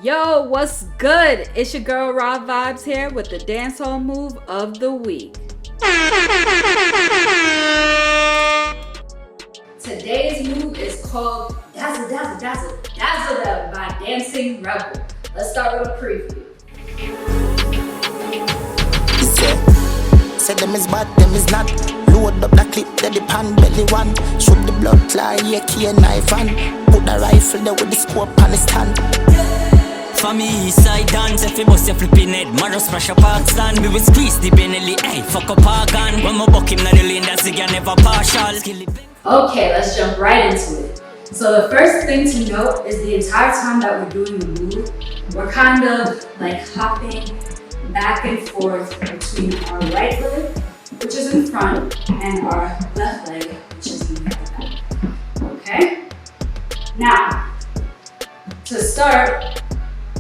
Yo, what's good? It's your girl Raah Vibez here with the Dancehall move of the week. Today's move is called Dazzle Dem by Dancing Rebel. Let's start with a preview. Say them is bad, them is not. Load up the clip, that the pan belly one. Shoot the blood fly, yeah, key and knife and put the rifle there with the scope on the stand. For me, east side dance, if you bust your flipping head, Maros smash a park stand. We will squeeze the Benelli, hey, fuck up our gun. When my buck him na the lane, that's again never partial. Okay, let's jump right into it. So the first thing to note is the entire time that we're doing the move, we're kind of like hopping back and forth between our right leg, which is in front, and our left leg, which is in the back. Okay? Now, to start,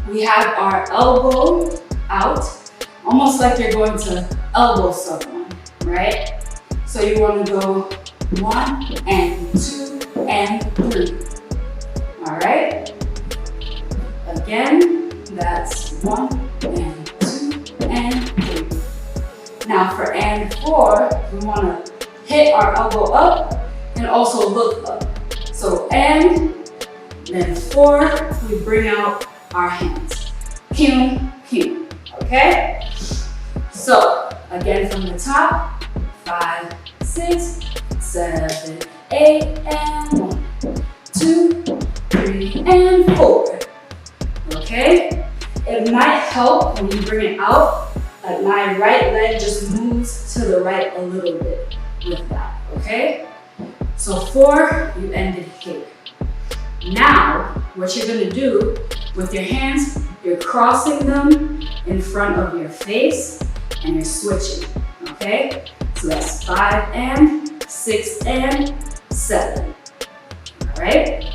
we have our elbow out, almost like you're going to elbow someone, right? So you want to go 1 and 2 and 3. All right? Again, that's 1 and 2 and 3. Now for and 4, we want to hit our elbow up and also look up. So and, then 4, we bring out our hands. Pew, pew. Okay? So, again from the top, 5, 6, 7, 8, and 1, 2, 3, and 4. Okay? It might help when you bring it out, like my right leg just moves to the right a little bit with that. Okay? So 4, you ended here. Now, what you're gonna do with your hands, you're crossing them in front of your face and you're switching, okay? So that's 5 and 6 and 7, all right?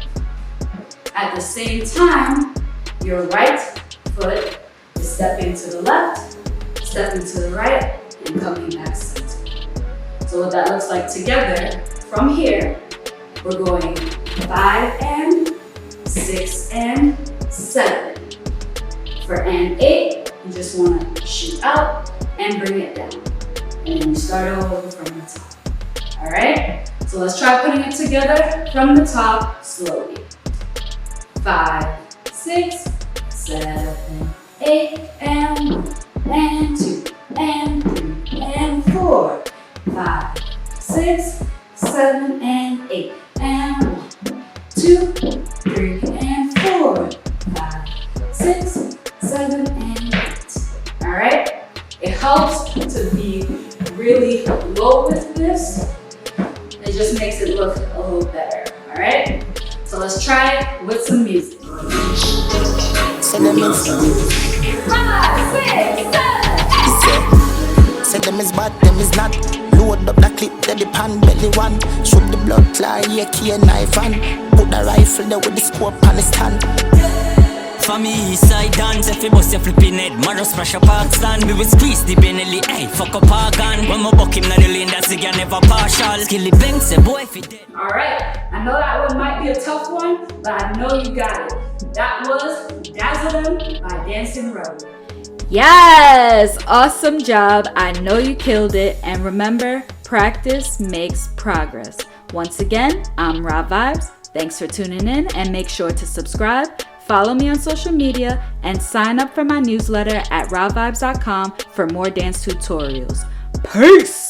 At the same time, your right foot is stepping to the left, stepping to the right, and coming back center. So what that looks like together, from here, we're going 5 and 6 and 7. For and 8, you just want to shoot out and bring it down. And then you start over from the top. All right? So let's try putting it together from the top slowly. 5, 6, 7, 8, and 1, and 2, and 3, and 4. 5, 6, 7, and 8, and 1, 2, 3, and 4. 5, 6, 7, and 8. All right? It helps to be really low with this. It just makes it look a little better. All right? So let's try it with some music. 5, 6, 7. Say them is bad, them is not. Load up the clip, that the pan belly one. Shoot the blood fly, yeah, key and knife and put the rifle there with the scope on the stand. For me, east side dance, if you bust your flipping head, Maros smash a park stand. We will squeeze the Benelli, hey, fuck up our gun. When my buck him na the lane, that's again never partial. Skilly bang, say boy, if he dead. All right, I know that one might be a tough one, but I know you got it. That was Dazzle Dem by Dancing Rebel. Yes, awesome job. I know you killed it. And remember, practice makes progress. Once again, I'm Raah Vibez. Thanks for tuning in and make sure to subscribe, follow me on social media, and sign up for my newsletter at raahvibez.com for more dance tutorials. Peace!